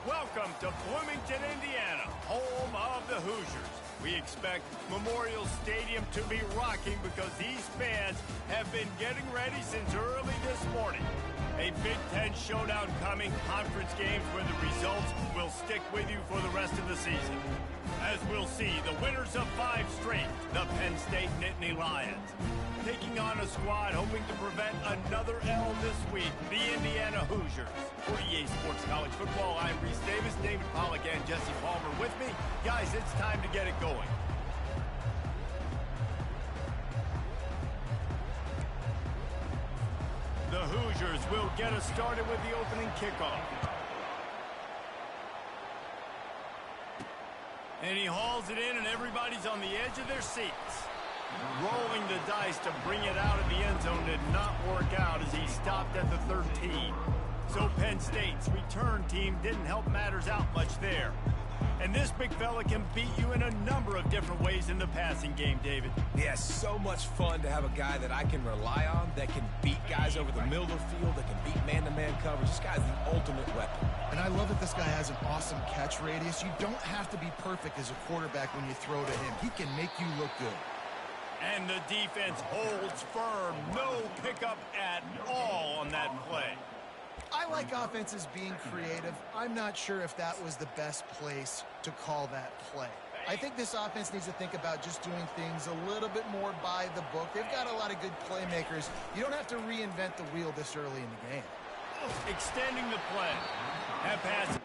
Welcome to Bloomington, Indiana, home of the Hoosiers. We expect Memorial Stadium to be rocking because these fans have been getting ready since early this morning. A Big Ten showdown coming, conference games where the results will stick with you for the rest of the season. As we'll see, the winners of 5 straight, the Penn State Nittany Lions, taking on a squad hoping to prevent another L this week, the Indiana Hoosiers. For EA Sports College Football, I'm Reese Davis, David Pollack, and Jesse Palmer with me. Guys, it's time to get it going. The Hoosiers will get us started with the opening kickoff. And he hauls it in, and everybody's on the edge of their seats. Rolling the dice to bring it out of the end zone did not work out as he stopped at the 13. So Penn State's return team didn't help matters out much there. And this big fella can beat you in a number of different ways in the passing game, David. Yeah, so much fun to have a guy that I can rely on, that can beat guys over the middle of the field, that can beat man-to-man coverage. This guy's the ultimate weapon. And I love that this guy has an awesome catch radius. You don't have to be perfect as a quarterback when you throw to him. He can make you look good. And the defense holds firm. No pickup at all on that play. I like offenses being creative. I'm not sure if that was the best place to call that play. I think this offense needs to think about just doing things a little bit more by the book. They've got a lot of good playmakers. You don't have to reinvent the wheel this early in the game. Extending the play. That pass.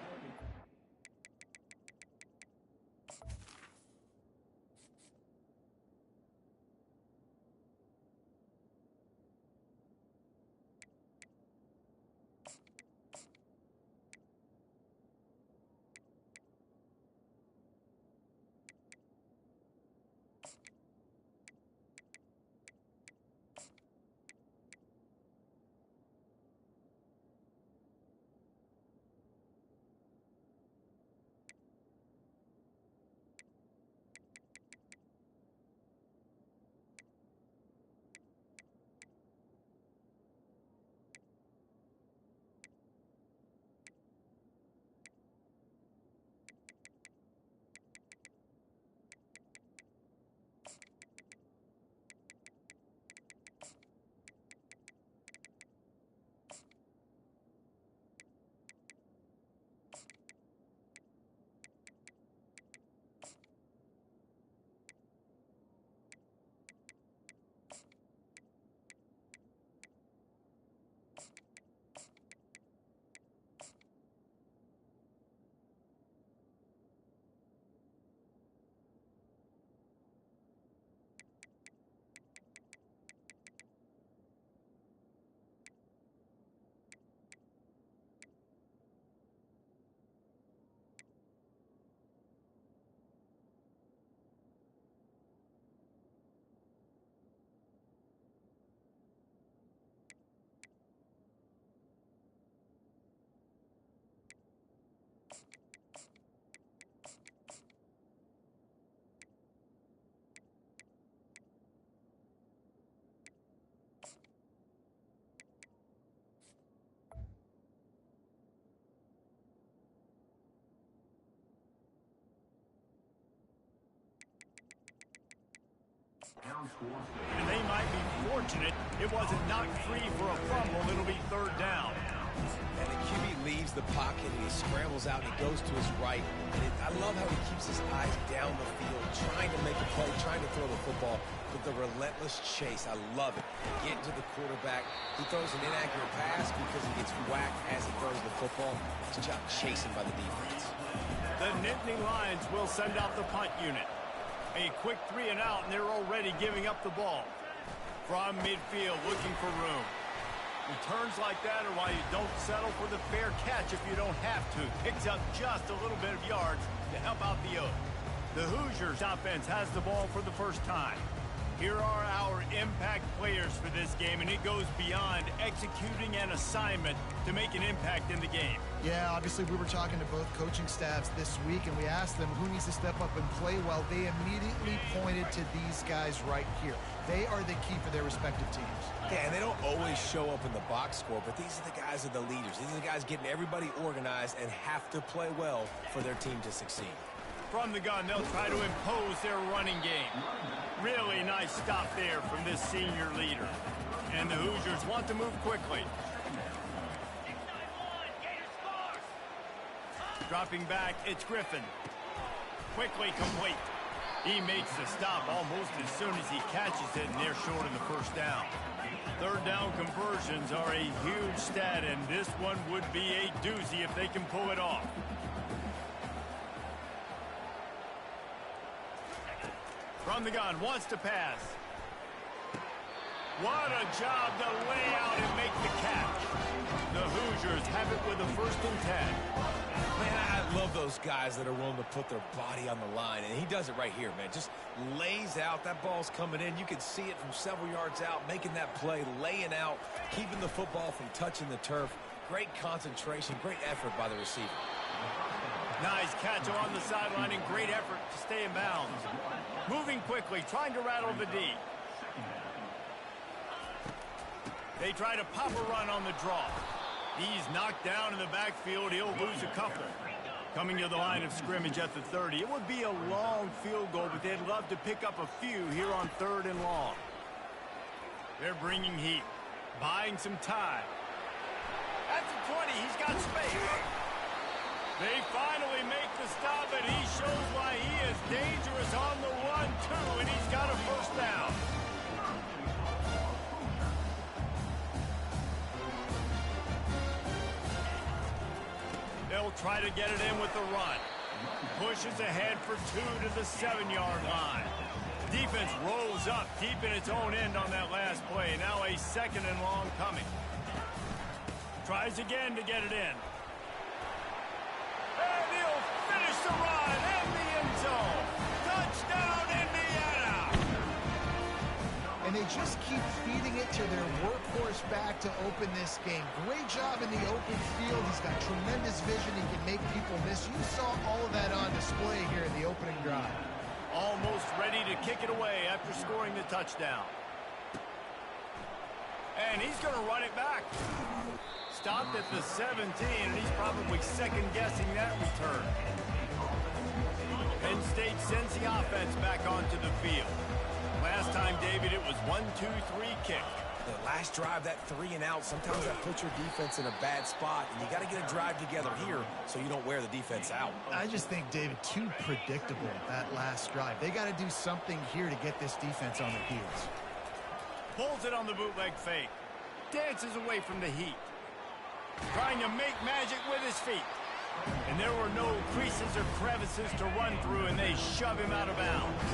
And they might be fortunate it wasn't knocked free for a fumble. It'll be 3rd down. And the QB leaves the pocket and he scrambles out and he goes to his right. And I love how he keeps his eyes down the field, trying to make a play, trying to throw the football with the relentless chase. I love it. Get to the quarterback. He throws an inaccurate pass because he gets whacked as he throws the football. It's job chasing by the defense. The Nittany Lions will send out the punt unit. A quick 3 and out, and they're already giving up the ball. From midfield, looking for room. Returns like that are why you don't settle for the fair catch if you don't have to. Picks up just a little bit of yards to help out the Oak. The Hoosiers offense has the ball for the first time. Here are our impact players for this game, and it goes beyond executing an assignment to make an impact in the game. Yeah, obviously we were talking to both coaching staffs this week, and we asked them who needs to step up and play well. They immediately pointed to these guys right here. They are the key for their respective teams. Yeah, and they don't always show up in the box score, but these are the guys that are the leaders. These are the guys getting everybody organized and have to play well for their team to succeed. From the gun, they'll try to impose their running game. Really nice stop there from this senior leader. And the Hoosiers want to move quickly. Dropping back, it's Griffin. Quickly complete. He makes the stop almost as soon as he catches it, and they're short of the first down. Third down conversions are a huge stat, and this one would be a doozy if they can pull it off. From the gun, wants to pass. What a job to lay out and make the catch. The Hoosiers have it with a 1st and 10. Man, I love those guys that are willing to put their body on the line, and he does it right here, man. Just lays out. That ball's coming in. You can see it from several yards out, making that play, laying out, keeping the football from touching the turf. Great concentration, great effort by the receiver. Nice catch along the sideline and great effort to stay in bounds. Moving quickly, trying to rattle the D. They try to pop a run on the draw. He's knocked down in the backfield. He'll lose a couple. Coming to the line of scrimmage at the 30. It would be a long field goal, but they'd love to pick up a few here on 3rd and long. They're bringing heat, buying some time. At the 20, he's got space. They finally make the stop, and he shows why he is dangerous on the run, too, and he's got a 1st down. They'll try to get it in with the run. Pushes ahead for 2 to the 7-yard line. Defense rolls up deep in its own end on that last play. Now a 2nd and long coming. Tries again to get it in. And he'll finish the run in the end zone. Touchdown, Indiana! And they just keep feeding it to their workhorse back to open this game. Great job in the open field. He's got tremendous vision. He can make people miss. You saw all of that on display here in the opening drive. Almost ready to kick it away after scoring the touchdown. And he's going to run it back. Stopped at the 17, and he's probably second-guessing that return. Penn State sends the offense back onto the field. Last time, David, it was 1-2-3 kick. The last drive, that 3 and out, sometimes that puts your defense in a bad spot, and you got to get a drive together here so you don't wear the defense out. I just think, David, too predictable, that last drive. They got to do something here to get this defense on their heels. Pulls it on the bootleg fake. Dances away from the heat. Trying to make magic with his feet. And there were no creases or crevices to run through, and they shove him out of bounds.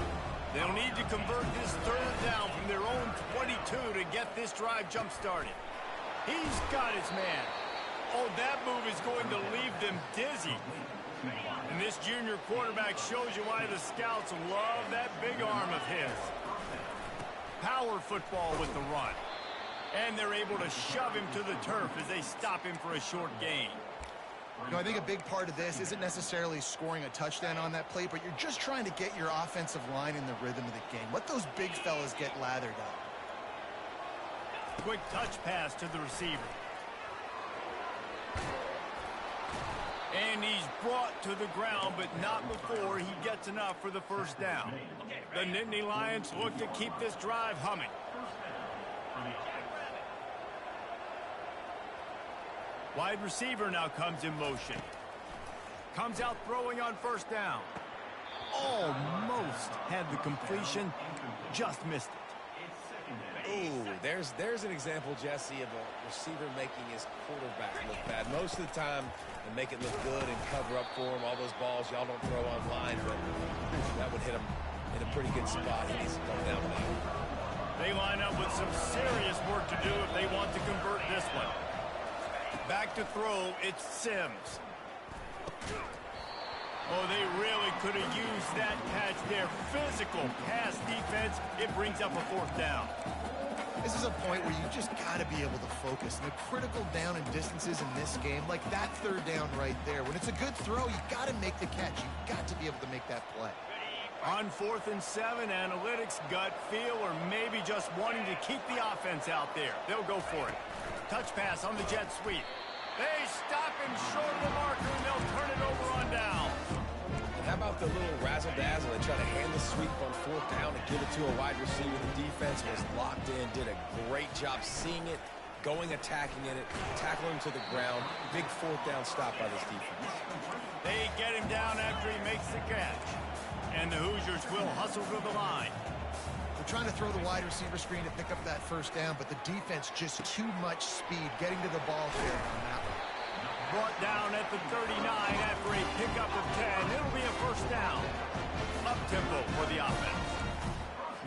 They'll need to convert this 3rd down from their own 22 to get this drive jump-started. He's got his man. Oh, that move is going to leave them dizzy. And this junior quarterback shows you why the scouts love that big arm of his. Power football with the run. And they're able to shove him to the turf as they stop him for a short gain. You know, I think a big part of this isn't necessarily scoring a touchdown on that play, but you're just trying to get your offensive line in the rhythm of the game. Let those big fellas get lathered up. Quick touch pass to the receiver. And he's brought to the ground, but not before he gets enough for the 1st down. The Nittany Lions look to keep this drive humming. Wide receiver now comes in motion. Comes out throwing on 1st down. Almost had the completion, just missed it. Ooh, there's an example, Jesse, of a receiver making his quarterback look bad. Most of the time, they make it look good and cover up for him. All those balls y'all don't throw online, but that would hit him in a pretty good spot. He needs to come down now. They line up with some serious work to do if they want to convert this one. Back to throw, it's Sims. Oh, they really could have used that catch there. Physical pass defense. It brings up a 4th down. This is a point where you just got to be able to focus. And the critical down and distances in this game, like that 3rd down right there. When it's a good throw, you got to make the catch. You've got to be able to make that play. On 4th and 7, analytics, gut feel, or maybe just wanting to keep the offense out there. They'll go for it. Touch pass on the jet sweep. They stop him short of the marker, and they'll turn it over on down. And how about the little razzle-dazzle? They try to hand the sweep on 4th down and give it to a wide receiver. The defense was locked in, did a great job seeing it, going, attacking it, tackling him to the ground. Big 4th down stop by this defense. They get him down after he makes the catch. And the Hoosiers will hustle to the line. They're trying to throw the wide receiver screen to pick up that 1st down, but the defense just too much speed getting to the ball here on that one. Brought down at the 39 after a pickup of 10. It'll be a 1st down. Up-tempo for the offense.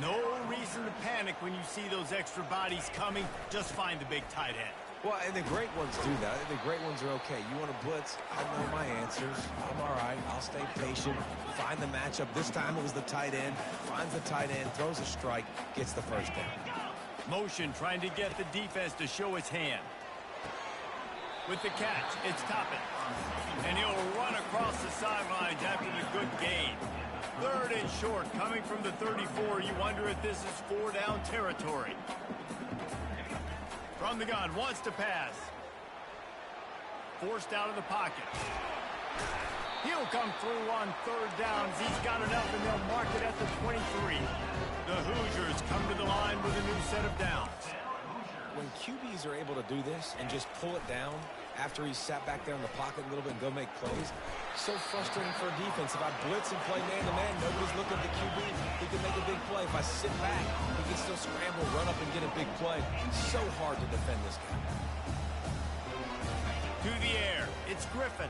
No reason to panic when you see those extra bodies coming. Just find the big tight end. Well, and the great ones do that. The great ones are okay. You want to blitz? I know my answers. I'm all right. I'll stay patient. Find the matchup. This time it was the tight end. Finds the tight end, throws a strike, gets the 1st down. Motion trying to get the defense to show his hand. With the catch, it's Toppin. And he'll run across the sidelines after the good gain. 3rd and short, coming from the 34. You wonder if this is 4-down territory. From the gun, wants to pass. Forced out of the pocket. He'll come through on 3rd downs. He's got enough, and they'll mark it at the 23. The Hoosiers come to the line with a new set of downs. When QBs are able to do this and just pull it down after he sat back there in the pocket a little bit and go make plays, so frustrating for a defense. If I blitz and play man-to-man, nobody's looking at the QB. He can make a big play. If I sit back, he can still scramble, run up, and get a big play. So hard to defend this guy. To the air. It's Griffin.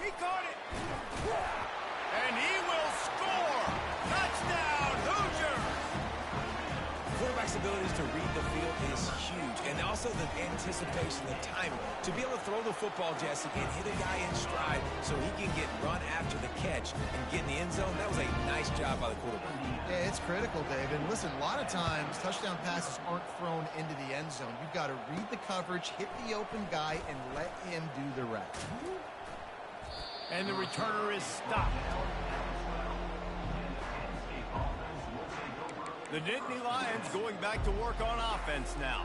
He caught it. And he will score. Touchdown, Hoosiers. Quarterback's abilities to read the field is huge. And also the anticipation, the timing. To be able to throw the football, Jesse, and hit a guy in stride so he can get run after the catch and get in the end zone, that was a nice job by the quarterback. Yeah, it's critical, Dave. And listen, a lot of times touchdown passes aren't thrown into the end zone. You've got to read the coverage, hit the open guy, and let him do the rest. And the returner is stopped. The Nittany Lions going back to work on offense now.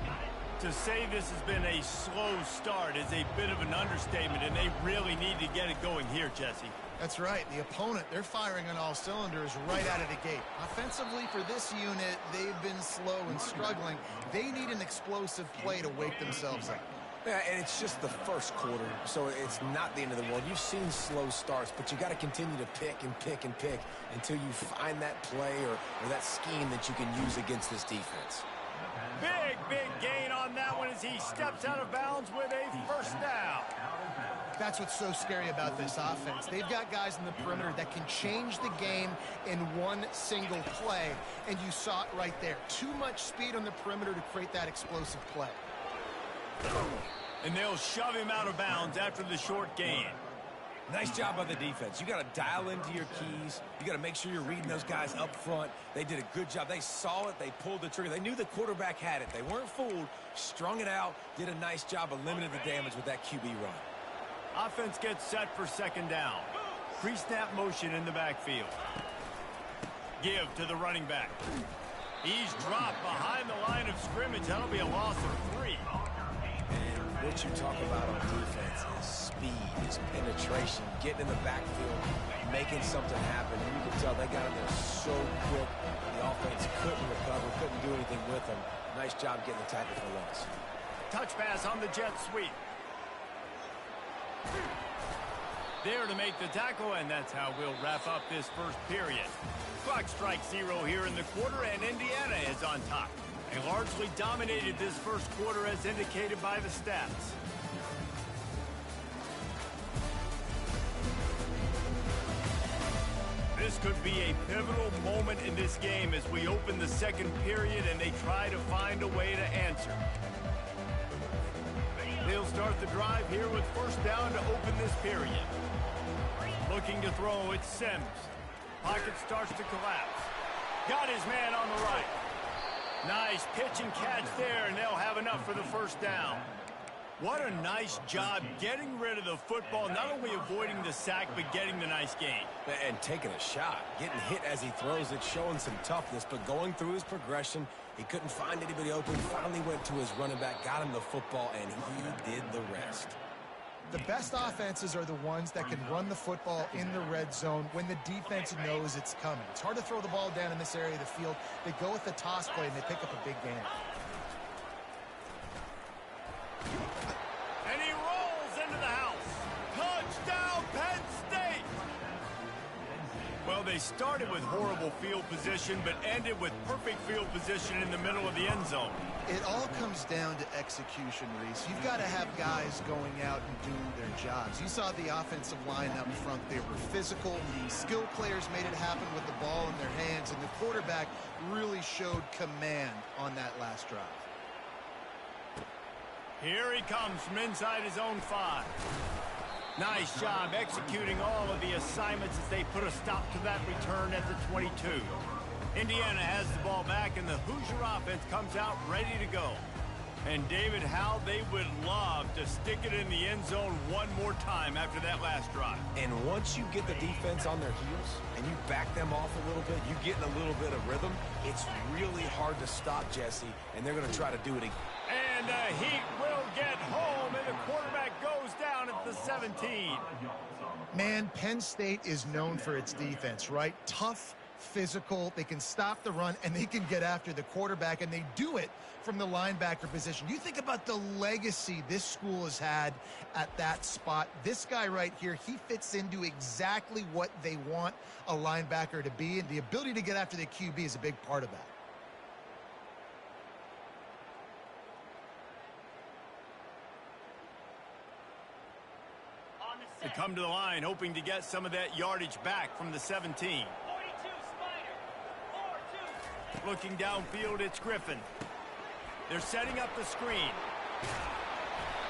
To say this has been a slow start is a bit of an understatement, and they really need to get it going here, Jesse. That's right. The opponent, they're firing on all cylinders right out of the gate. Offensively, for this unit, they've been slow and struggling. They need an explosive play to wake themselves up. Yeah, and it's just the first quarter, so it's not the end of the world. You've seen slow starts, but you got to continue to pick and pick and pick until you find that play or that scheme that you can use against this defense. Big gain on that one as he steps out of bounds with a 1st down. That's what's so scary about this offense. They've got guys in the perimeter that can change the game in one single play, and you saw it right there. Too much speed on the perimeter to create that explosive play. And they'll shove him out of bounds after the short gain. Nice job by the defense. You got to dial into your keys. You got to make sure you're reading those guys up front. They did a good job. They saw it. They pulled the trigger. They knew the quarterback had it. They weren't fooled. Strung it out. Did a nice job of limiting the damage with that QB run. Offense gets set for 2nd down. Pre-snap motion in the backfield. Give to the running back. He's dropped behind the line of scrimmage. That'll be a loss of 3. And what you talk about on defense is speed, is penetration, getting in the backfield, making something happen. And you can tell they got in there so quick. The offense couldn't recover, couldn't do anything with them. Nice job getting the tackle for loss. Touch pass on the jet sweep. There to make the tackle, and that's how we'll wrap up this first period. Clock strikes 0 here in the quarter, and Indiana is on top. They largely dominated this first quarter as indicated by the stats. This could be a pivotal moment in this game as we open the second period and they try to find a way to answer. He'll start the drive here with first down to open this period. Looking to throw, it's Sims. Pocket starts to collapse. Got his man on the right. Nice pitch and catch there, and they'll have enough for the first down. What a nice job getting rid of the football, not only avoiding the sack, but getting the nice gain. And taking a shot, getting hit as he throws it, showing some toughness, but going through his progression, he couldn't find anybody open, finally went to his running back, got him the football, and he did the rest. The best offenses are the ones that can run the football in the red zone when the defense knows it's coming. It's hard to throw the ball down in this area of the field. They go with the toss play, and they pick up a big gain. And he rolls into the house. Touchdown, Penn State! Well, they started with horrible field position, but ended with perfect field position in the middle of the end zone. It all comes down to execution, Reese. You've got to have guys going out and doing their jobs. You saw the offensive line up front. They were physical. The skill players made it happen with the ball in their hands, and the quarterback really showed command on that last drive. Here he comes from inside his own 5. Nice job executing all of the assignments as they put a stop to that return at the 22. Indiana has the ball back, and the Hoosier offense comes out ready to go. And David, how they would love to stick it in the end zone one more time after that last drive. And once you get the defense on their heels and you back them off a little bit, you get in a little bit of rhythm, it's really hard to stop Jesse, and they're going to try to do it again. And the Heat will get home, and the quarterback goes down at the 17. Man, Penn State is known for its defense, right? Tough, physical, they can stop the run, and they can get after the quarterback, and they do it from the linebacker position. You think about the legacy this school has had at that spot. This guy right here, he fits into exactly what they want a linebacker to be, and the ability to get after the QB is a big part of that. To come to the line, hoping to get some of that yardage back from the 17. Looking downfield, it's Griffin. They're setting up the screen.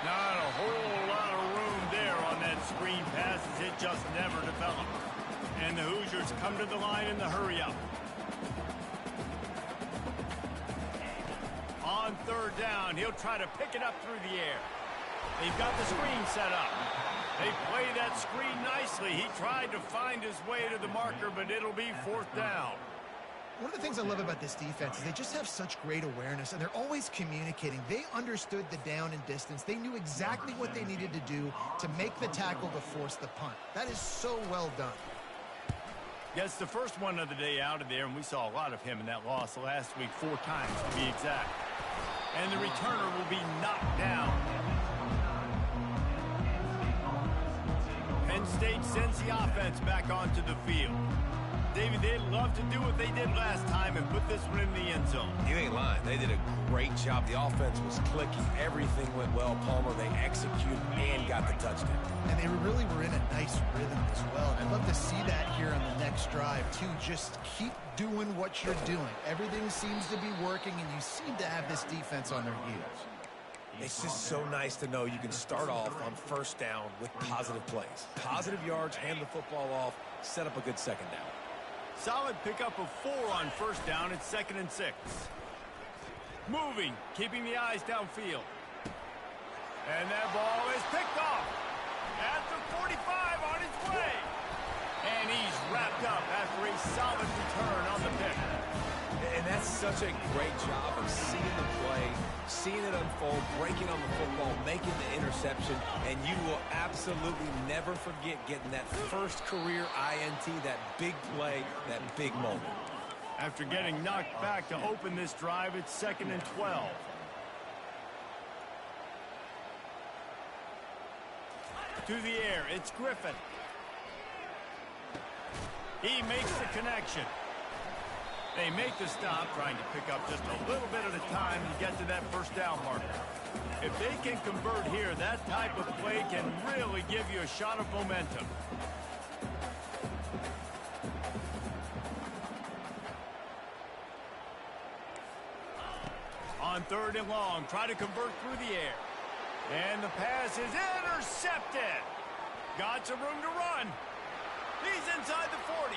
Not a whole lot of room there on that screen pass as it just never developed. And the Hoosiers come to the line in the hurry up. On third down, he'll try to pick it up through the air. They've got the screen set up. They play that screen nicely. He tried to find his way to the marker, but it'll be fourth down. One of the things I love about this defense is they just have such great awareness, and they're always communicating. They understood the down and distance. They knew exactly what they needed to do to make the tackle to force the punt. That is so well done. Gets the first one of the day out of there, and we saw a lot of him in that loss last week, 4 times to be exact. And the returner will be knocked down. Penn State sends the offense back onto the field. David, they'd love to do what they did last time and put this one in the end zone. You ain't lying. They did a great job. The offense was clicking. Everything went well, Palmer. They executed and got the touchdown. And they really were in a nice rhythm as well. I'd love to see that here on the next drive, too. Just keep doing what you're doing. Everything seems to be working, and you seem to have this defense on their heels. It's just so nice to know you can start off on first down with positive plays. Positive yards, hand the football off, set up a good second down. Solid pickup of 4 on first down. It's 2nd and 6. Moving, keeping the eyes downfield. And that ball is picked off at the 45 on its way. And he's wrapped up after a solid return on the pick. And that's such a great job of seeing the play, seeing it unfold, breaking on the football, making the interception, and you will absolutely never forget getting that first career INT, that big play, that big moment. After getting knocked back to open this drive, it's 2nd and 12. To the air, it's Griffin. He makes the connection. They make the stop, trying to pick up just a little bit at a time to get to that first down marker. If they can convert here, that type of play can really give you a shot of momentum. On 3rd and long, try to convert through the air. And the pass is intercepted. Got some room to run. He's inside the 40.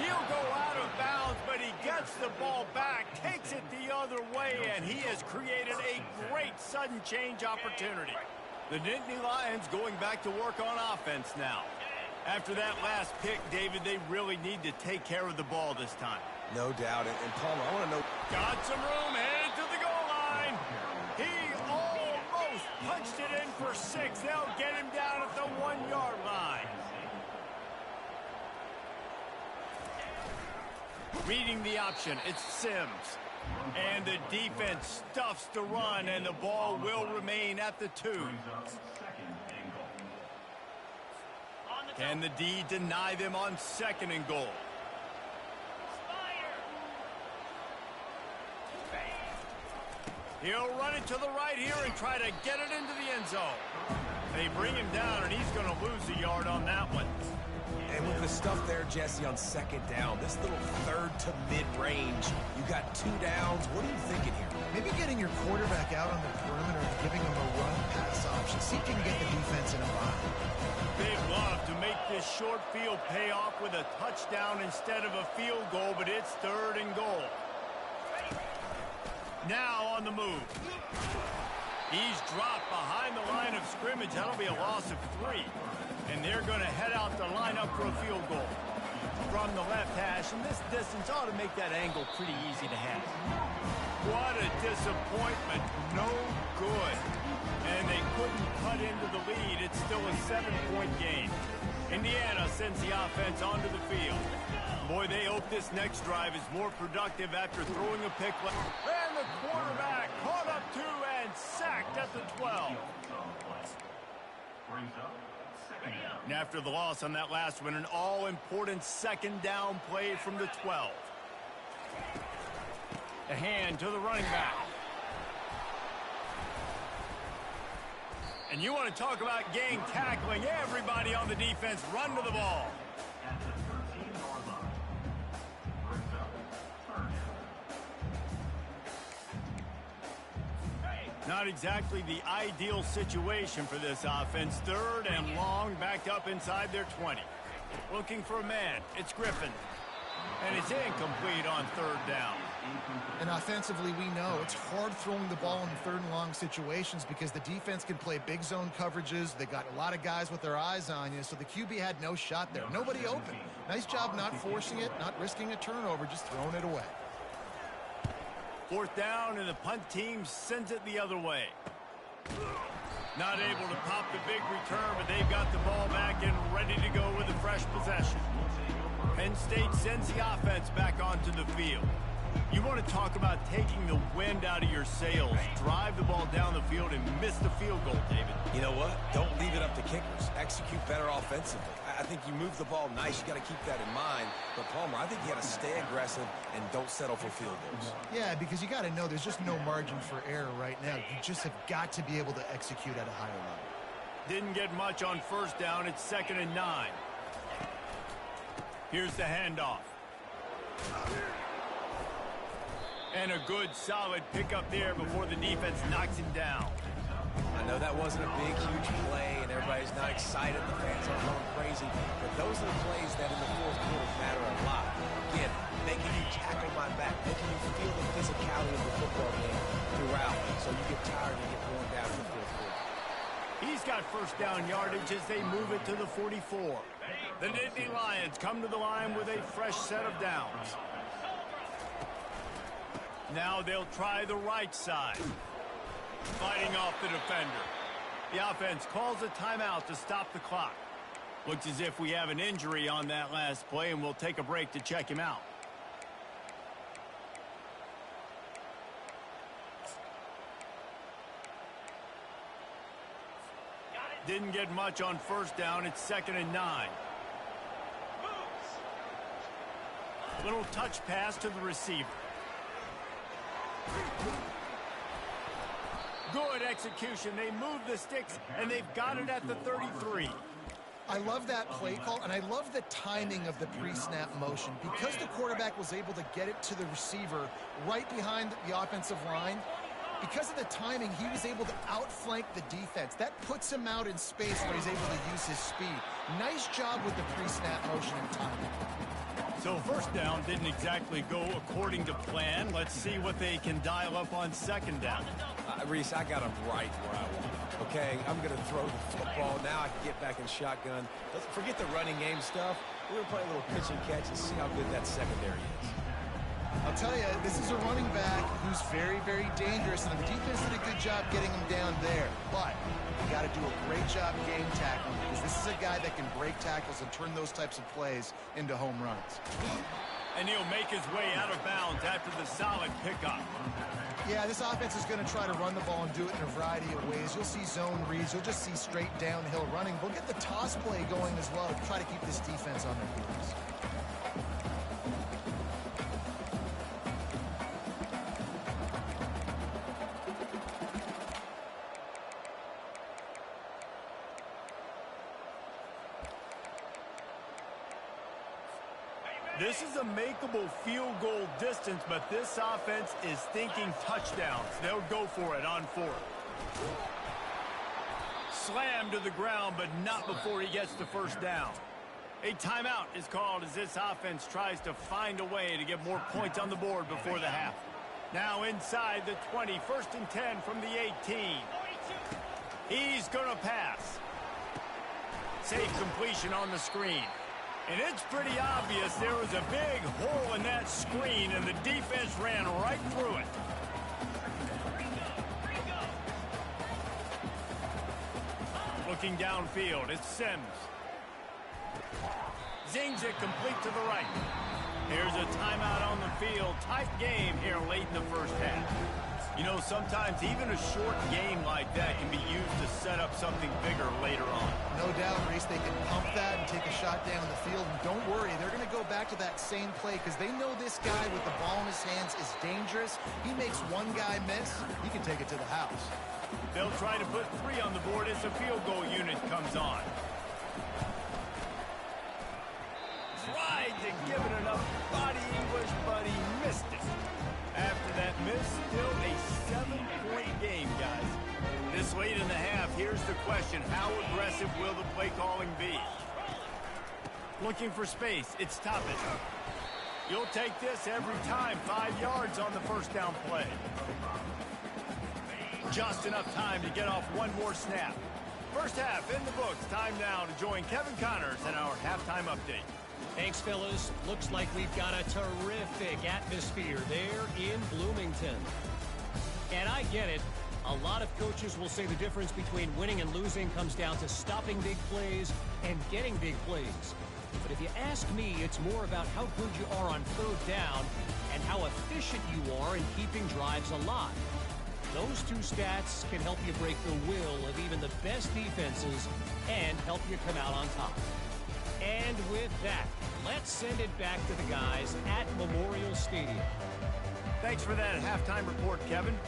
He'll go out of bounds, but he gets the ball back, takes it the other way, and he has created a great sudden change opportunity. The Nittany Lions going back to work on offense now. After that last pick, David, they really need to take care of the ball this time. No doubt. And Palmer, I want to know. Got some room, headed to the goal line. He almost punched it in for 6. They'll get him down at the 1-yard line. Reading the option, it's Sims. And the defense stuffs the run, and the ball will remain at the 2. Can the D deny them on 2nd and goal? He'll run it to the right here and try to get it into the end zone. They bring him down, and he's going to lose a yard on that one. And with the stuff there, Jesse, on 2nd down, this little 3rd to mid-range, you got 2 downs. What are you thinking here? Maybe getting your quarterback out on the perimeter and giving him a run-pass option. See if you can get the defense in a bind. They'd love to make this short field pay off with a touchdown instead of a field goal, but it's 3rd and goal. Now on the move. He's dropped behind the line of scrimmage. That'll be a loss of 3. And they're going to head out to line up for a field goal. From the left hash, and this distance ought to make that angle pretty easy to have. What a disappointment. No good. And they couldn't cut into the lead. It's still a 7-point game. Indiana sends the offense onto the field. Boy, they hope this next drive is more productive after throwing a pick. And the quarterback caught up to and sacked at the 12. And after the loss on that last one, an all-important 2nd down play from the 12. A hand to the running back. And you want to talk about gang tackling. Everybody on the defense run to the ball. Not exactly the ideal situation for this offense. 3rd and long, backed up inside their 20. Looking for a man. It's Griffin. And it's incomplete on 3rd down. And offensively, we know it's hard throwing the ball in 3rd and long situations because the defense can play big zone coverages. They got a lot of guys with their eyes on you, so the QB had no shot there. Nobody open. Nice job not forcing it, not risking a turnover, just throwing it away. 4th down, and the punt team sends it the other way. Not able to pop the big return, but they've got the ball back and ready to go with a fresh possession. Penn State sends the offense back onto the field. You want to talk about taking the wind out of your sails. Drive the ball down the field and miss the field goal, David. You know what? Don't leave it up to kickers. Execute better offensively. I think you move the ball nice. You got to keep that in mind. But, Palmer, I think you got to stay aggressive and don't settle for field goals. Yeah, because you got to know there's just no margin for error right now. You just have got to be able to execute at a higher level. Didn't get much on 1st down. It's 2nd and 9. Here's the handoff. And a good, solid pickup there before the defense knocks him down. I know that wasn't a big, huge play, and everybody's not excited. The fans aren't going crazy. But those are the plays that in the 4th quarter matter a lot. Again, making you tackle my back, making you feel the physicality of the football game throughout, so you get tired and get worn down in the 4th quarter. He's got 1st down yardage as they move it to the 44. The Nittany Lions come to the line with a fresh set of downs. Now they'll try the right side. Fighting off the defender. The offense calls a timeout to stop the clock. Looks as if we have an injury on that last play, and we'll take a break to check him out. Didn't get much on 1st down. It's 2nd and 9. Little touch pass to the receiver. Good execution. They move the sticks, and they've got it at the 33. I love that play call, and I love the timing of the pre-snap motion. Because the quarterback was able to get it to the receiver right behind the offensive line, Because of the timing, he was able to outflank the defense. That puts him out in space where he's able to use his speed. Nice job with the pre-snap motion and timing. So first down didn't exactly go according to plan. Let's see what they can dial up on second down. Reese, I got him right where I want him. Okay, I'm going to throw the football. Now I can get back in shotgun. Let's forget the running game stuff. We're going to play a little pitch and catch and see how good that secondary is. I'll tell you, this is a running back who's very, very dangerous, and the defense did a good job getting him down there. But you got to do a great job game tackling, because this is a guy that can break tackles and turn those types of plays into home runs. And he'll make his way out of bounds after the solid pickup. Yeah, this offense is going to try to run the ball and do it in a variety of ways. You'll see zone reads. You'll just see straight downhill running. We'll get the toss play going as well to try to keep this defense on their heels. This is a makeable field goal distance, but this offense is thinking touchdowns. They'll go for it on fourth. Slammed to the ground, but not before he gets the first down. A timeout is called as this offense tries to find a way to get more points on the board before the half. Now inside the 20, 1st and 10 from the 18. He's going to pass. Safe completion on the screen. And it's pretty obvious there was a big hole in that screen, and the defense ran right through it. Looking downfield, it's Sims. Zings it complete to the right. Here's a timeout on the field. Tight game here late in the first half. You know, sometimes even a short game like that can be used to set up something bigger later on. No doubt, Reese, they can pump that and take a shot down the field. And don't worry, they're going to go back to that same play because they know this guy with the ball in his hands is dangerous. He makes one guy miss, he can take it to the house. They'll try to put 3 on the board as the field goal unit comes on. Tried to give it enough body English, but he missed it. After that miss, still a 7-point game, guys. This late in the half, here's the question. How aggressive will the play calling be? Looking for space. It's Toppin. You'll take this every time. 5 yards on the first down play. Just enough time to get off one more snap. First half in the books. Time now to join Kevin Connors in our halftime update. Thanks, fellas. Looks like we've got a terrific atmosphere there in Bloomington. And I get it. A lot of coaches will say the difference between winning and losing comes down to stopping big plays and getting big plays. But if you ask me, it's more about how good you are on third down and how efficient you are in keeping drives alive. Those two stats can help you break the will of even the best defenses and help you come out on top. And with that, let's send it back to the guys at Memorial Stadium. Thanks for that halftime report, Kevin.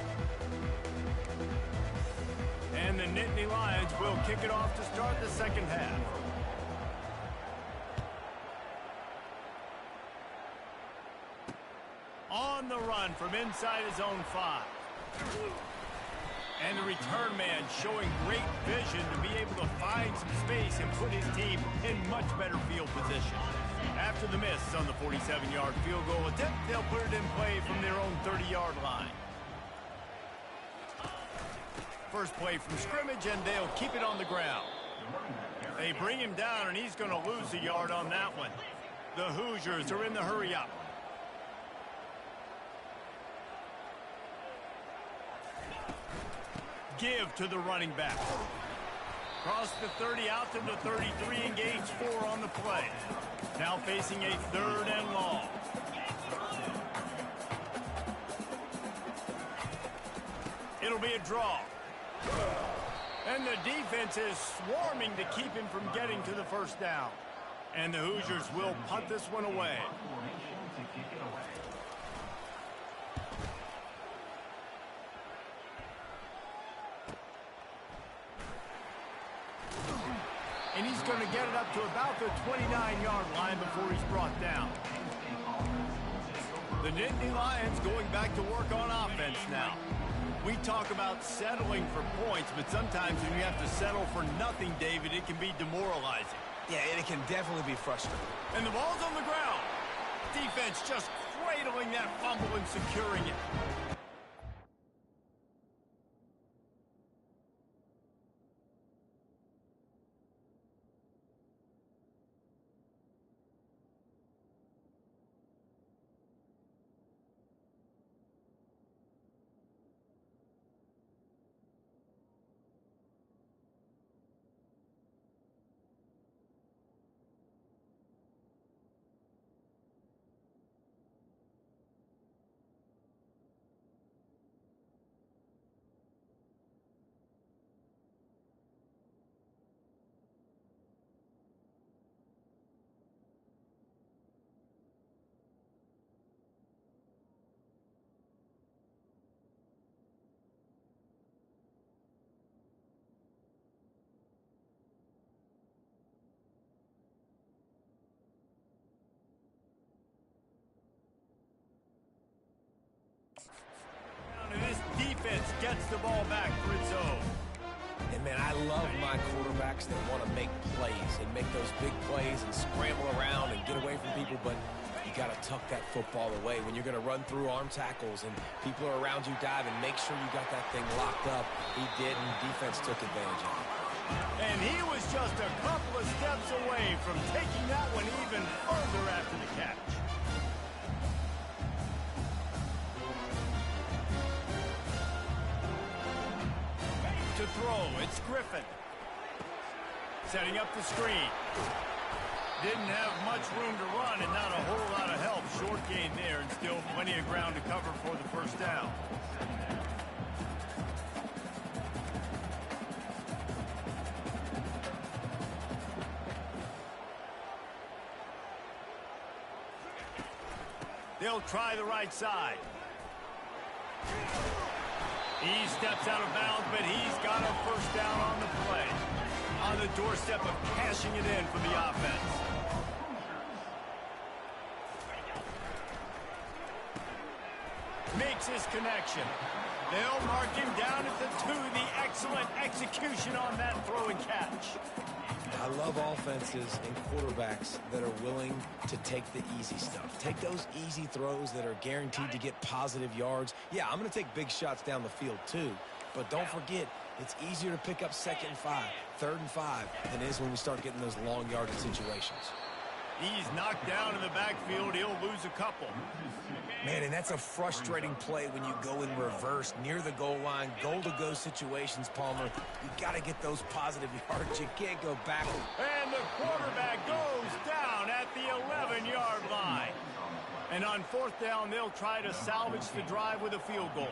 And the Nittany Lions will kick it off to start the second half. On the run from inside his own 5. And the return man showing great vision to be able to find some space and put his team in much better field position. After the miss on the 47-yard field goal attempt, they'll put it in play from their own 30-yard line. First play from scrimmage, and they'll keep it on the ground. They bring him down, and he's going to lose a yard on that one. The Hoosiers are in the hurry-up. Give to the running back. Cross the 30 out to the 33, engage 4 on the play. Now facing a 3rd and long. It'll be a draw. And the defense is swarming to keep him from getting to the first down. And the Hoosiers will punt this one away. And he's going to get it up to about the 29-yard line before he's brought down. The Nittany Lions going back to work on offense now. We talk about settling for points, but sometimes when you have to settle for nothing, David, it can be demoralizing. Yeah, and it can definitely be frustrating. And the ball's on the ground. Defense just cradling that fumble and securing it. This defense gets the ball back for its own. And, man, I love my quarterbacks that want to make plays and make those big plays and scramble around and get away from people, but you got to tuck that football away. When you're going to run through arm tackles and people are around you diving, make sure you got that thing locked up. He did, and defense took advantage of it. And he was just a couple of steps away from taking that one even further after the catch. To throw, it's Griffin. Setting up the screen. Didn't have much room to run and not a whole lot of help. Short gain there and still plenty of ground to cover for the first down. They'll try the right side. He steps out of bounds, but he's got a first down on the play. On the doorstep of cashing it in for the offense. Makes his connection. They'll mark him down at the 2. The excellent execution on that throw and catch. I love offenses and quarterbacks that are willing to take the easy stuff. Take those easy throws that are guaranteed to get positive yards. Yeah, I'm going to take big shots down the field too, but don't forget, it's easier to pick up 2nd and 5, 3rd and 5 than it is when we start getting those long yardage situations. He's knocked down in the backfield. He'll lose a couple. Man, and that's a frustrating play when you go in reverse near the goal line, goal-to-go situations, Palmer. You got to get those positive yards. You can't go backward. And the quarterback goes down at the 11-yard line. And on 4th down, they'll try to salvage the drive with a field goal.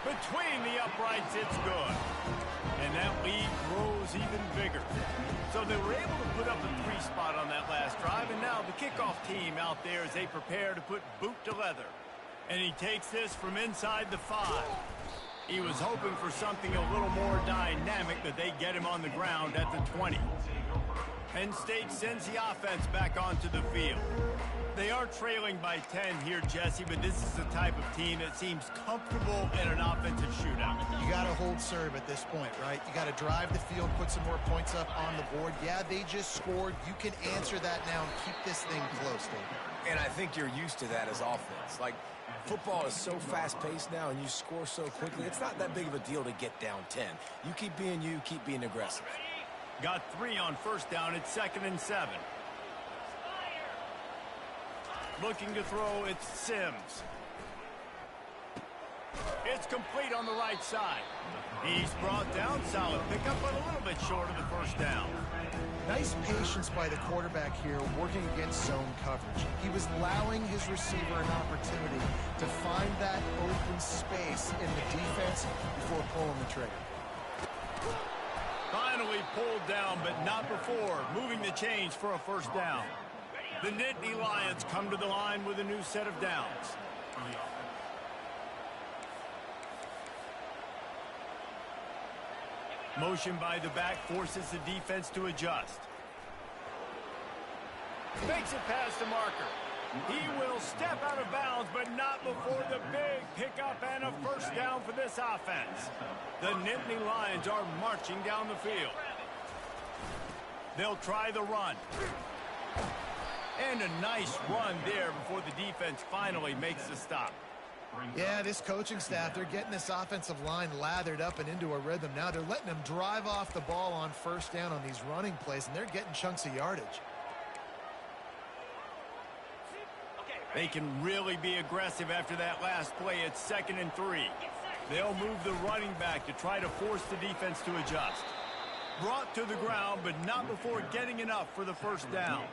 Between the uprights, it's good. And that lead grows even bigger. So they were able to put up a 3 spot on that last drive, and now the kickoff team out there as they prepare to put boot to leather. And he takes this from inside the 5. He was hoping for something a little more dynamic, but they get him on the ground at the 20. Penn State sends the offense back onto the field. They are trailing by 10 here, Jesse, but this is the type of team that seems comfortable in an offensive shootout. You got to hold serve at this point, right? You got to drive the field, put some more points up on the board. Yeah, they just scored. You can answer that now and keep this thing close, David. And I think you're used to that as offense. Like, football is so fast-paced now, and you score so quickly, it's not that big of a deal to get down 10. You, keep being aggressive. Got 3 on 1st down. It's 2nd and 7. Looking to throw, it's Sims. It's complete on the right side. He's brought down, solid pickup, but a little bit short of the first down. Nice patience by the quarterback here working against zone coverage. He was allowing his receiver an opportunity to find that open space in the defense before pulling the trigger. Finally pulled down, but not before moving the chains for a first down. The Nittany Lions come to the line with a new set of downs. Motion by the back forces the defense to adjust. Makes it past the marker. He will step out of bounds, but not before the big pickup and a first down for this offense. The Nittany Lions are marching down the field. They'll try the run. And a nice run there before the defense finally makes the stop. Yeah, this coaching staff, they're getting this offensive line lathered up and into a rhythm. Now they're letting them drive off the ball on first down on these running plays, and they're getting chunks of yardage. They can really be aggressive after that last play. It's 2nd and 3. They'll move the running back to try to force the defense to adjust. Brought to the ground, but not before getting enough for the first down.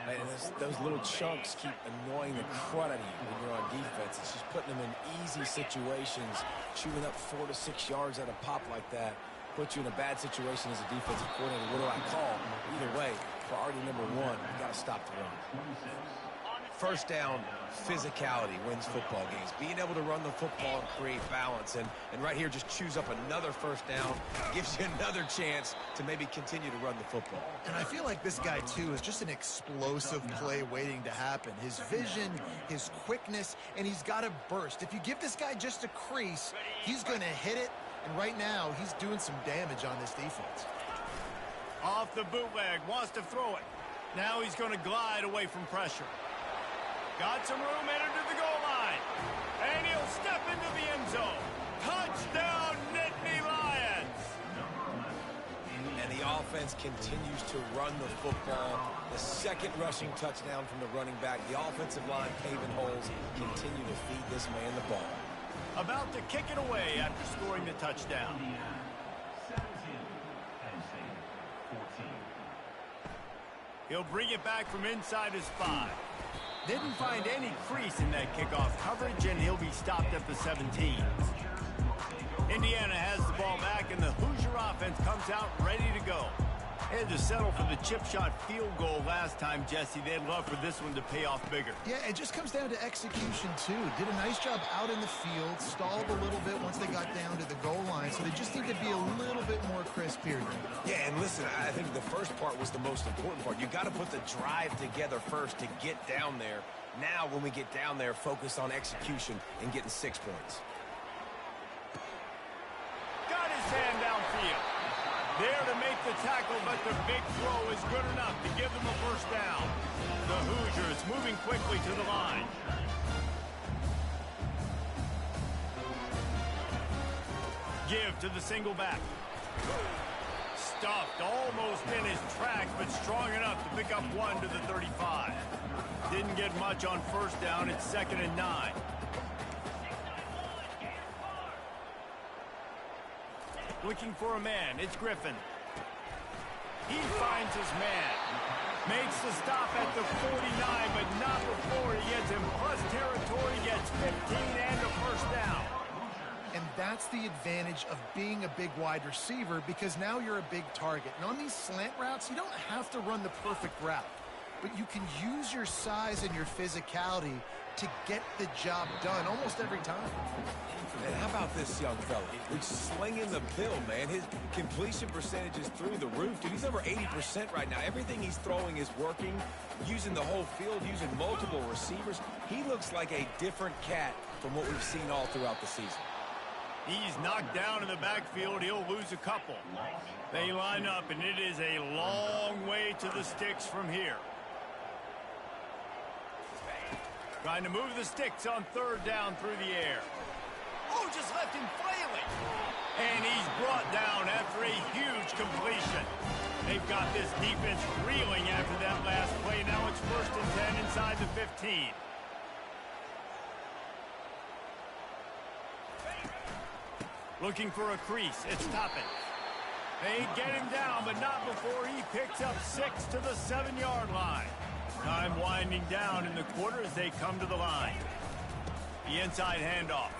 And those little chunks keep annoying the crud out of you when you're on defense. It's just putting them in easy situations. Shooting up 4 to 6 yards at a pop like that puts you in a bad situation as a defensive coordinator. What do I call? Either way, priority number one, you got to stop the run. First down, physicality wins football games. Being able to run the football and create balance. And right here, just choose up another first down. Gives you another chance to maybe continue to run the football. And I feel like this guy, too, is just an explosive play waiting to happen. His vision, his quickness, and he's got a burst. If you give this guy just a crease, he's going to hit it. And right now, he's doing some damage on this defense. Off the bootleg, wants to throw it. Now he's going to glide away from pressure. Got some room, entered to the goal line. And he'll step into the end zone. Touchdown, Nittany Lions! And the offense continues to run the football. The second rushing touchdown from the running back. The offensive line paving holes. Continue to feed this man the ball. About to kick it away after scoring the touchdown. He'll bring it back from inside his 5. Didn't find any crease in that kickoff coverage, and he'll be stopped at the 17. Indiana has the ball back, and the Hoosier offense comes out ready to go. They had to settle for the chip shot field goal last time, Jesse. They'd love for this one to pay off bigger. Yeah, it just comes down to execution, too. Did a nice job out in the field, stalled a little bit once they got down to the goal line, so they just need to be a little bit more crisp here. Yeah, and listen, I think the first part was the most important part. You got to put the drive together first to get down there. Now, when we get down there, focus on execution and getting 6 points. Got his hand downfield. There to make the tackle, but the big throw is good enough to give them a first down. The Hoosiers moving quickly to the line. Give to the single back. Stuffed almost in his tracks, but strong enough to pick up 1 to the 35. Didn't get much on first down. It's 2nd and 9. Looking for a man. It's Griffin. He finds his man. Makes the stop at the 49, but not before he gets in plus territory, gets 15 and a first down. And that's the advantage of being a big wide receiver, because now you're a big target. And on these slant routes, you don't have to run the perfect route, but you can use your size and your physicality to get the job done almost every time. And how about this young fella? He's slinging the pill, man. His completion percentage is through the roof, dude. He's over 80% right now. Everything he's throwing is working, using the whole field, using multiple receivers. He looks like a different cat from what we've seen all throughout the season. He's knocked down in the backfield. He'll lose a couple. They line up, and it is a long way to the sticks from here. Trying to move the sticks on 3rd down through the air. Oh, just left him flailing. And he's brought down after a huge completion. They've got this defense reeling after that last play. Now it's 1st and 10 inside the 15. Looking for a crease. It's Toppin. They get him down, but not before he picks up 6 to the 7-yard line. Time winding down in the quarter as they come to the line. The inside handoff.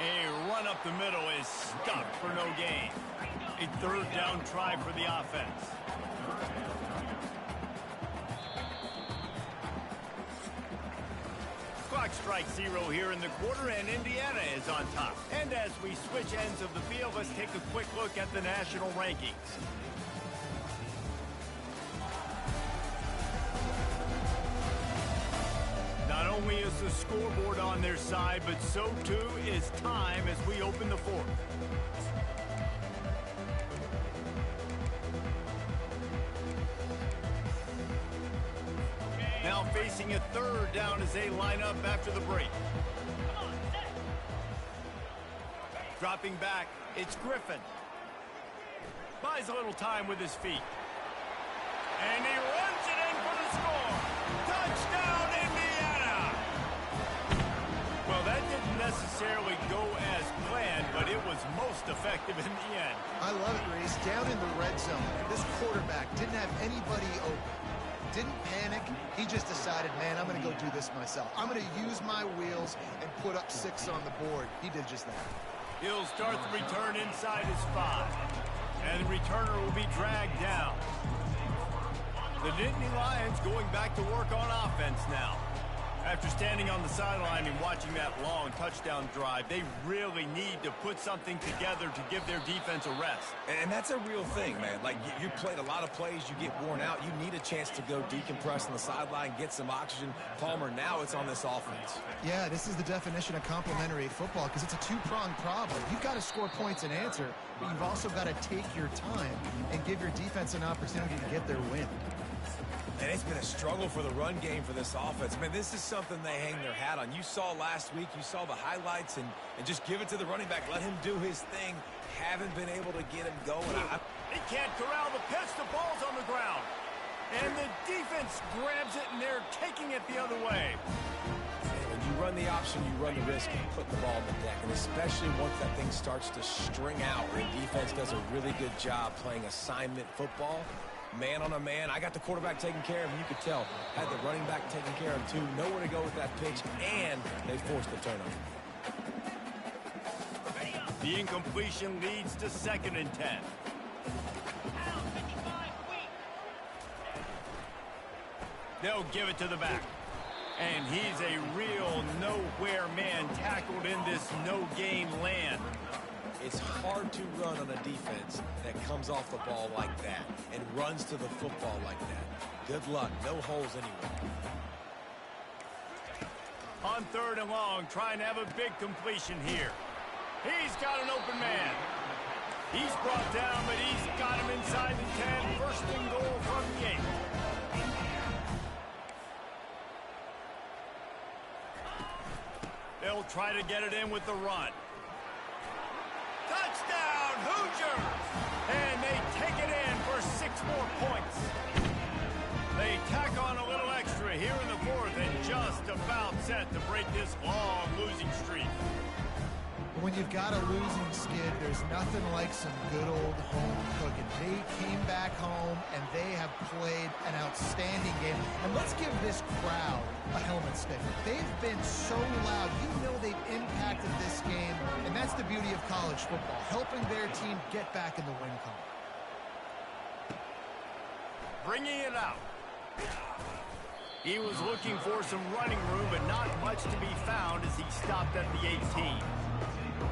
A run up the middle is stopped for no gain. A 3rd down try for the offense. Clock strikes 0 here in the quarter, and Indiana is on top. And as we switch ends of the field, let's take a quick look at the national rankings. Not only is the scoreboard on their side, but so too is time as we open the fourth. Now facing a third down as they line up after the break. Dropping back, it's Griffin. Buys a little time with his feet. And he runs it in for the score. Touchdown, Indiana! Well, that didn't necessarily go as planned, but it was most effective in the end. I love it, Reese. Down in the red zone, this quarterback didn't have anybody open. Didn't panic. He just decided, man, I'm going to go do this myself. I'm going to use my wheels and put up 6 on the board. He did just that. He'll start the return inside his 5. And the returner will be dragged down. The Nittany Lions going back to work on offense now. After standing on the sideline and watching that long touchdown drive, they really need to put something together to give their defense a rest. And that's a real thing, man. Like, you played a lot of plays, you get worn out. You need a chance to go decompress on the sideline, get some oxygen. Palmer, now it's on this offense. Yeah, this is the definition of complementary football because it's a two-pronged problem. You've got to score points and answer, but you've also got to take your time and give your defense an opportunity to get their win. And it's been a struggle for the run game for this offense. Man, this is something they hang their hat on. You saw last week, you saw the highlights, and just give it to the running back. Let him do his thing. Haven't been able to get him going. He can't corral the pitch. The ball's on the ground. And the defense grabs it, and they're taking it the other way. When you run the option, you run the risk of putting the ball on the deck. And especially once that thing starts to string out, the defense does a really good job playing assignment football. Man on a man. I got the quarterback taken care of, and you could tell. Had the running back taken care of, too. Nowhere to go with that pitch, and they forced the turnover. The incompletion leads to 2nd and 10. They'll give it to the back. And he's a real nowhere man tackled in this no-gain land. It's hard to run on a defense that comes off the ball like that and runs to the football like that. Good luck. No holes anywhere. On 3rd and long, trying to have a big completion here. He's got an open man. He's brought down, but he's got him inside the 10. 1st and goal from the 8. They'll try to get it in with the run. Touchdown, Hoosiers! And they take it in for 6 more points. They tack on a little extra here in the 4th and just about set to break this long losing streak. When you've got a losing skid, there's nothing like some good old home cooking. They came back home, and they have played an outstanding game. And let's give this crowd a helmet sticker. They've been so loud. You know they've impacted this game, and that's the beauty of college football, helping their team get back in the win column. Bringing it out. He was looking for some running room, but not much to be found as he stopped at the 18.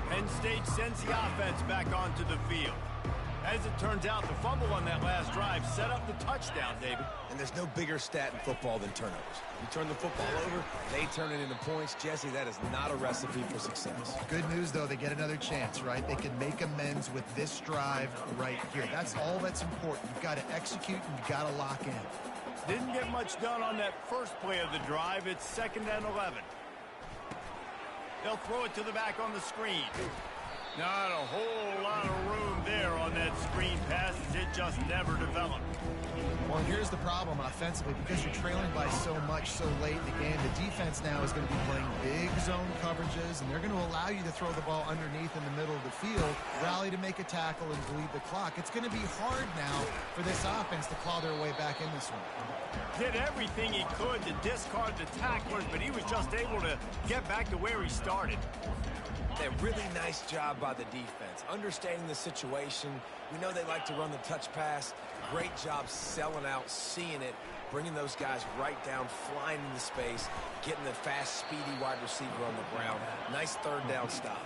Penn State sends the offense back onto the field. As it turns out, the fumble on that last drive set up the touchdown, David. And there's no bigger stat in football than turnovers. You turn the football over, they turn it into points. Jesse, that is not a recipe for success. Good news, though, they get another chance, right? They can make amends with this drive right here. That's all that's important. You've got to execute, and you've got to lock in. Didn't get much done on that first play of the drive. It's 2nd and 11. They'll throw it to the back on the screen. Not a whole lot of room there on that screen pass as it just never developed. Well, here's the problem offensively. Because you're trailing by so much so late in the game, the defense now is going to be playing big zone coverages, and they're going to allow you to throw the ball underneath in the middle of the field, rally to make a tackle, and bleed the clock. It's going to be hard now for this offense to claw their way back in this one. Did everything he could to discard the tacklers, but he was just able to get back to where he started. A really nice job by the defense, understanding the situation. We know they like to run the touch pass. Great job selling out, seeing it, bringing those guys right down, flying into space, getting the fast, speedy wide receiver on the ground. Nice 3rd down stop.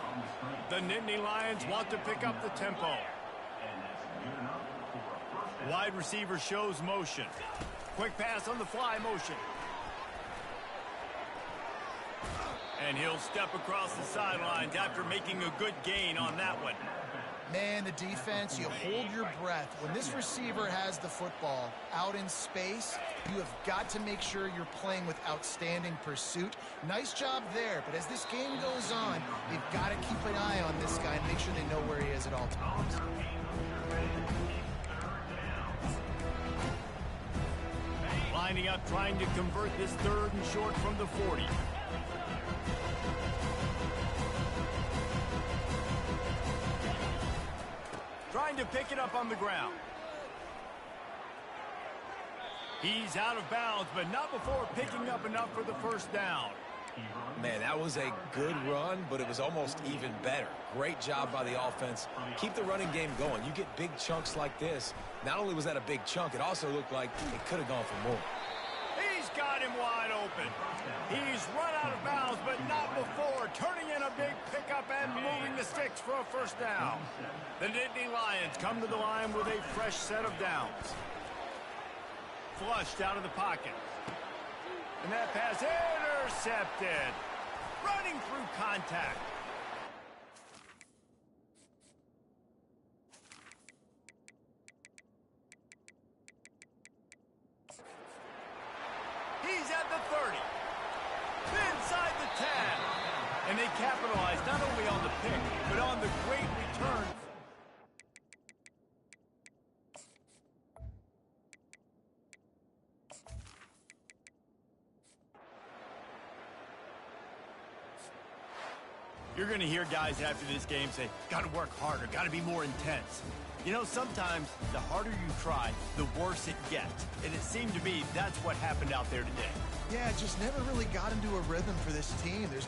The Nittany Lions want to pick up the tempo. Wide receiver shows motion. Quick pass on the fly motion. And he'll step across the sidelines after making a good gain on that one. Man, the defense, you hold your breath. When this receiver has the football out in space, you have got to make sure you're playing with outstanding pursuit. Nice job there, but as this game goes on, they've got to keep an eye on this guy and make sure they know where he is at all times. Lining up, trying to convert this 3rd and short from the 40. Trying to pick it up on the ground. He's out of bounds, but not before picking up enough for the 1st down. Man, that was a good run, but it was almost even better. Great job by the offense. Keep the running game going. You get big chunks like this. Not only was that a big chunk, it also looked like it could have gone for more. He's got him wide open. He's run out of bounds, but not before turning in a big pickup and moving the sticks for a 1st down. The Nittany Lions come to the line with a fresh set of downs. Flushed out of the pocket. And that pass intercepted. Running through contact. He's at the 30. Inside the 10. And they capitalize not only on the pick, but on the great return. You're going to hear guys after this game say, got to work harder, got to be more intense. You know, sometimes the harder you try, the worse it gets. And it seemed to me that's what happened out there today. Yeah, just never really got into a rhythm for this team. There's